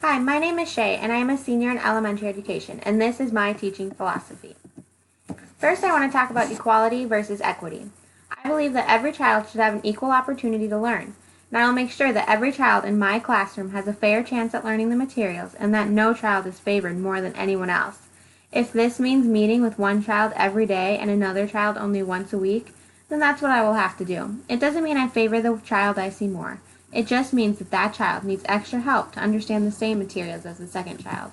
Hi, my name is Shay, and I am a senior in elementary education, and this is my teaching philosophy. First, I want to talk about equality versus equity. I believe that every child should have an equal opportunity to learn, and I will make sure that every child in my classroom has a fair chance at learning the materials and that no child is favored more than anyone else. If this means meeting with one child every day and another child only once a week, then that's what I will have to do. It doesn't mean I favor the child I see more. It just means that that child needs extra help to understand the same materials as the second child.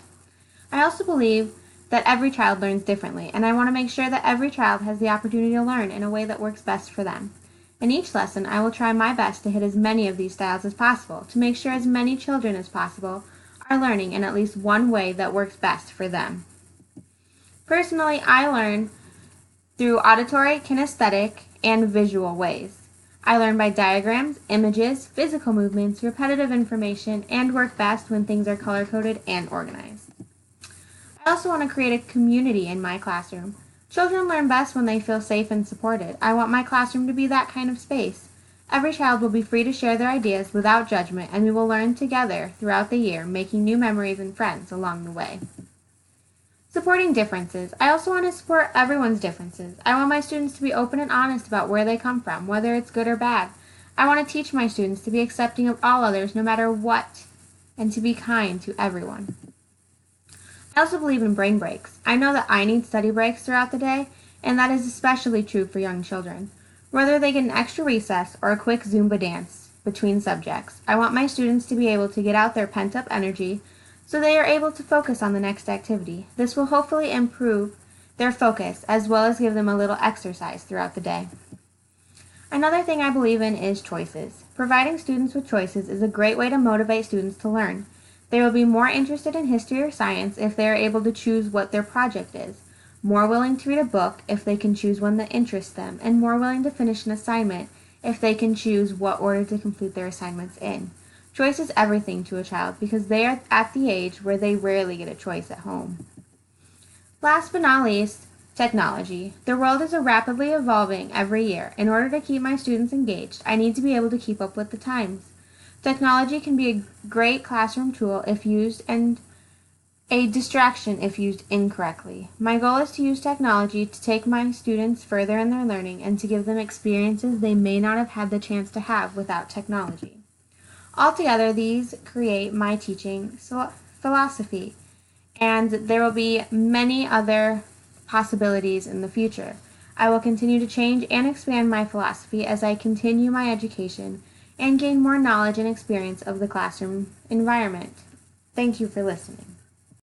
I also believe that every child learns differently, and I want to make sure that every child has the opportunity to learn in a way that works best for them. In each lesson, I will try my best to hit as many of these styles as possible to make sure as many children as possible are learning in at least one way that works best for them. Personally, I learn through auditory, kinesthetic, and visual ways. I learn by diagrams, images, physical movements, repetitive information, and work best when things are color-coded and organized. I also want to create a community in my classroom. Children learn best when they feel safe and supported. I want my classroom to be that kind of space. Every child will be free to share their ideas without judgment, and we will learn together throughout the year, making new memories and friends along the way. Supporting differences. I also want to support everyone's differences. I want my students to be open and honest about where they come from, whether it's good or bad. I want to teach my students to be accepting of all others no matter what, and to be kind to everyone. I also believe in brain breaks. I know that I need study breaks throughout the day, and that is especially true for young children. Whether they get an extra recess or a quick Zumba dance between subjects, I want my students to be able to get out their pent-up energy so they are able to focus on the next activity. This will hopefully improve their focus as well as give them a little exercise throughout the day. Another thing I believe in is choices. Providing students with choices is a great way to motivate students to learn. They will be more interested in history or science if they are able to choose what their project is, more willing to read a book if they can choose one that interests them, and more willing to finish an assignment if they can choose what order to complete their assignments in. Choice is everything to a child because they are at the age where they rarely get a choice at home. Last but not least, technology. The world is rapidly evolving every year. In order to keep my students engaged, I need to be able to keep up with the times. Technology can be a great classroom tool if used and a distraction if used incorrectly. My goal is to use technology to take my students further in their learning and to give them experiences they may not have had the chance to have without technology. Altogether, these create my teaching philosophy, and there will be many other possibilities in the future. I will continue to change and expand my philosophy as I continue my education and gain more knowledge and experience of the classroom environment. Thank you for listening.